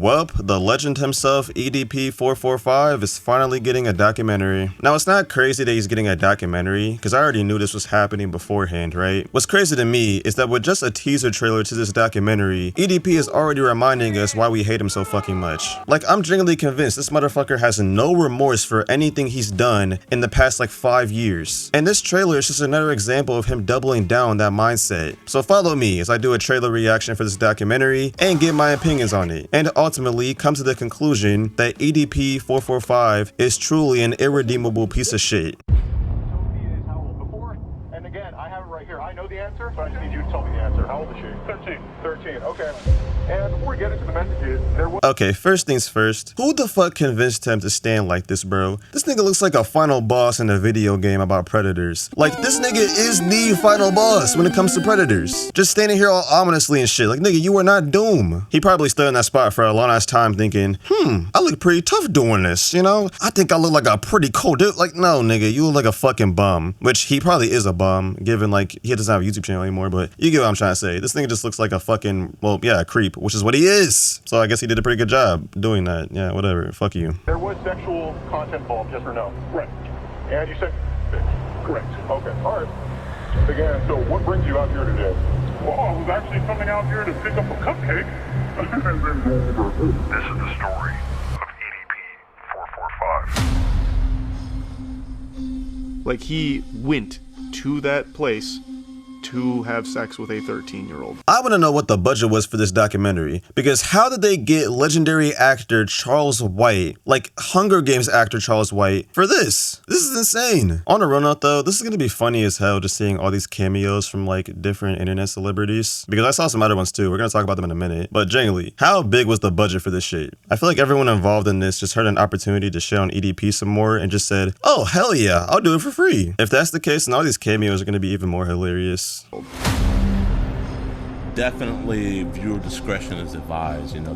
Welp, the legend himself, EDP445, is finally getting a documentary. Now, it's not crazy that he's getting a documentary, because I already knew this was happening beforehand, right? What's crazy to me is that with just a teaser trailer to this documentary, EDP is already reminding us why we hate him so fucking much. Like, I'm genuinely convinced this motherfucker has no remorse for anything he's done in the past like 5 years. And this trailer is just another example of him doubling down on that mindset. So follow me as I do a trailer reaction for this documentary and give my opinions on it, and ultimately come to the conclusion that EDP445 is truly an irredeemable piece of shit. And again, I have it right here. I know the answer, but I just need you to tell me the answer. How old is she? 13. 13, okay. And before we get into the messages, there was... Okay, first things first. Who the fuck convinced him to stand like this, bro? This nigga looks like a final boss in a video game about predators. Like, this nigga is the final boss when it comes to predators. Just standing here all ominously and shit. Like, nigga, you are not Doom. He probably stood in that spot for a long ass time thinking, I look pretty tough doing this, you know? I think I look like a pretty cool dude. Like, no, nigga, you look like a fucking bum. Which he probably is a bum, given, like, he doesn't have a YouTube channel anymore, but you get what I'm trying to say. This nigga just looks like a fucking, well, yeah, a creep, which is what he is. So I guess he did a pretty good job doing that. Yeah, whatever. Fuck you. There was sexual content involved, yes or no? Right. And you said... Correct. Okay. All right. Again, so what brings you out here today? Well, I was actually coming out here to pick up a cupcake. This is the story of EDP445. Like, he went to that place to have sex with a 13-year-old. I want to know what the budget was for this documentary, because how did they get legendary actor Charles White, like Hunger Games actor Charles White, for this? This is insane. On a real note though, this is going to be funny as hell just seeing all these cameos from like different internet celebrities, because I saw some other ones too. We're going to talk about them in a minute. But genuinely, how big was the budget for this shit? I feel like everyone involved in this just heard an opportunity to shit on EDP some more and just said, oh hell yeah, I'll do it for free. If that's the case, then all these cameos are going to be even more hilarious. Definitely viewer discretion is advised. You know,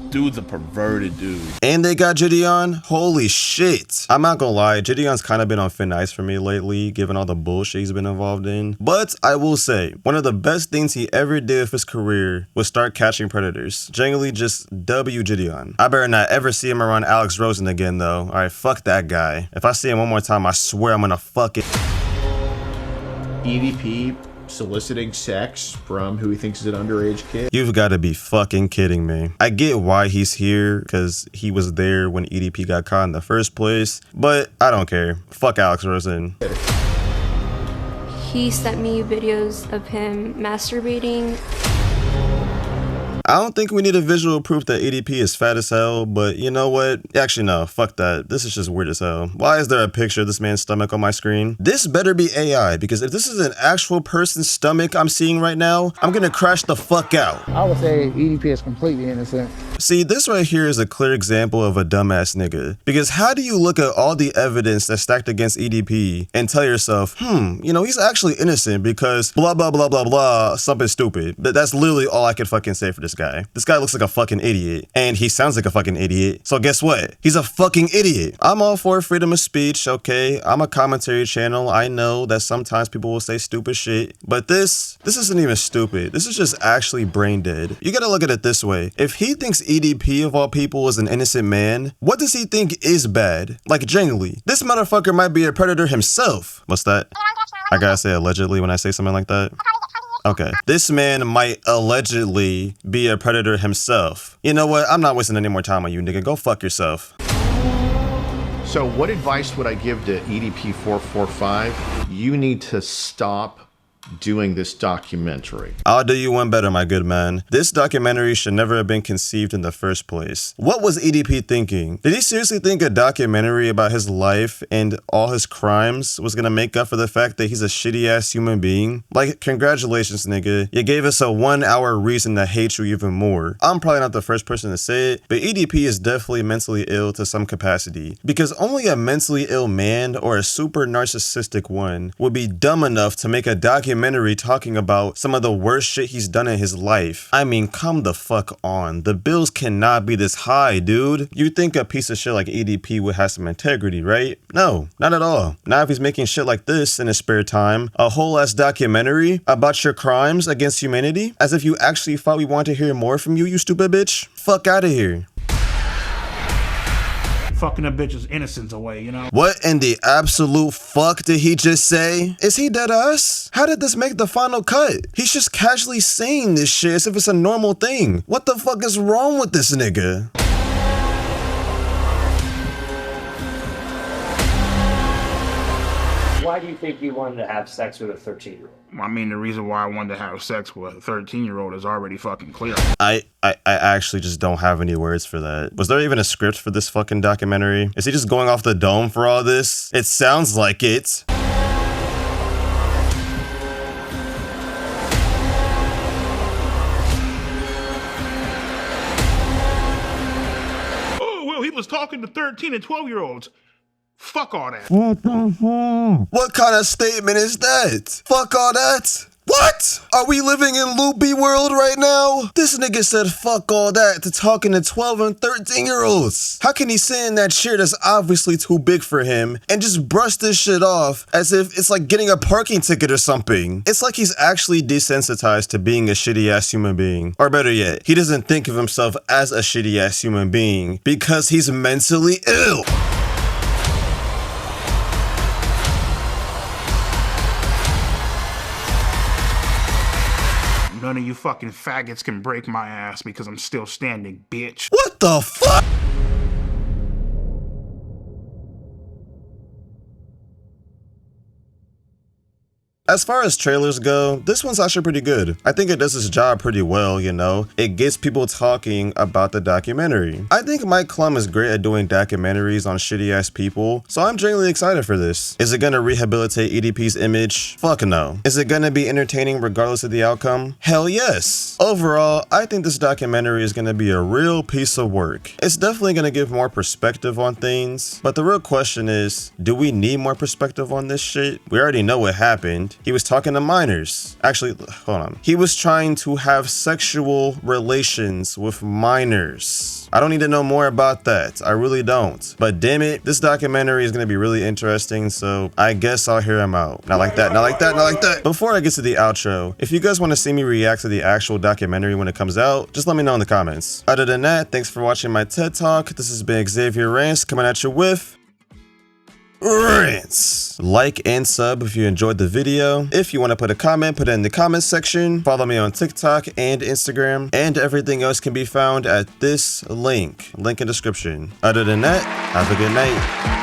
dude's a perverted dude. And they got Gideon? Holy shit. I'm not gonna lie, Gideon's kind of been on thin ice for me lately, given all the bullshit he's been involved in. But I will say, one of the best things he ever did with his career was start catching predators. Genuinely just W Gideon. I better not ever see him around Alex Rosen again though. Alright, fuck that guy. If I see him one more time, I swear I'm gonna fuck it. EDP soliciting sex from who he thinks is an underage kid. You've got to be fucking kidding me. I get why he's here, because he was there when EDP got caught in the first place, but I don't care. Fuck Alex Rosen. He sent me videos of him masturbating. I don't think we need a visual proof that EDP is fat as hell, but you know what? Actually, no, fuck that. This is just weird as hell. Why is there a picture of this man's stomach on my screen? This better be AI, because if this is an actual person's stomach I'm seeing right now, I'm gonna crash the fuck out. I would say EDP is completely innocent. See, this right here is a clear example of a dumbass nigga. Because how do you look at all the evidence that's stacked against EDP and tell yourself, you know, he's actually innocent because blah, blah, blah, blah, blah, something stupid. That's literally all I could fucking say for this guy. This guy looks like a fucking idiot. And he sounds like a fucking idiot. So guess what? He's a fucking idiot. I'm all for freedom of speech, okay? I'm a commentary channel. I know that sometimes people will say stupid shit. But this isn't even stupid. This is just actually brain dead. You gotta look at it this way. If he thinks EDP of all people is an innocent man, what does he think is bad? Like, genuinely, this motherfucker might be a predator himself. What's that? I gotta say allegedly when I say something like that. Okay. This man might allegedly be a predator himself. You know what? I'm not wasting any more time on you, nigga. Go fuck yourself. So what advice would I give to EDP445? You need to stop doing this documentary. I'll do you one better, my good man. This documentary should never have been conceived in the first place. What was EDP thinking? Did he seriously think a documentary about his life and all his crimes was gonna make up for the fact that he's a shitty ass human being? Like, congratulations, nigga. You gave us a 1 hour reason to hate you even more. I'm probably not the first person to say it, but EDP is definitely mentally ill to some capacity, because only a mentally ill man or a super narcissistic one would be dumb enough to make a documentary documentary talking about some of the worst shit he's done in his life. I mean, come the fuck on. The bills cannot be this high, dude. You think a piece of shit like EDP would have some integrity, right? No, not at all. Not if he's making shit like this in his spare time. A whole ass documentary about your crimes against humanity, as if you actually thought we wanted to hear more from you, you stupid bitch. Fuck out of here. Fucking a bitch's innocence away, you know? What in the absolute fuck did he just say? Is he dead ass? How did this make the final cut? He's just casually saying this shit as if it's a normal thing. What the fuck is wrong with this nigga? Why do you think you wanted to have sex with a 13-year-old? I mean, the reason why I wanted to have sex with a 13-year-old is already fucking clear. I actually just don't have any words for that. Was there even a script for this fucking documentary? Is he just going off the dome for all this? It sounds like it. Oh, well, he was talking to 13 and 12-year-olds. Fuck all that. What kind of statement is that? Fuck all that? What? Are we living in loopy world right now? This nigga said fuck all that to talking to 12 and 13-year-olds. How can he sit in that chair that's obviously too big for him and just brush this shit off as if it's like getting a parking ticket or something? It's like he's actually desensitized to being a shitty ass human being. Or better yet, he doesn't think of himself as a shitty ass human being because he's mentally ill. None of you fucking faggots can break my ass because I'm still standing, bitch. What the fuck? As far as trailers go, this one's actually pretty good. I think it does its job pretty well, you know? It gets people talking about the documentary. I think Mike Clum is great at doing documentaries on shitty ass people, so I'm genuinely excited for this. Is it gonna rehabilitate EDP's image? Fuck no. Is it gonna be entertaining regardless of the outcome? Hell yes. Overall, I think this documentary is gonna be a real piece of work. It's definitely gonna give more perspective on things, but the real question is, do we need more perspective on this shit? We already know what happened. He was talking to minors. Actually, hold on. He was trying to have sexual relations with minors. I don't need to know more about that. I really don't. But damn it, this documentary is going to be really interesting, so I guess I'll hear him out. Not like that, not like that, not like that. Before I get to the outro, if you guys want to see me react to the actual documentary when it comes out, just let me know in the comments. Other than that, thanks for watching my TED Talk. This has been Xavier Rants coming at you with Rants. Like and sub if you enjoyed the video. If you want to put a comment, put it in the comments section. Follow me on TikTok and Instagram, and everything else can be found at this link in description. Other than that, have a good night.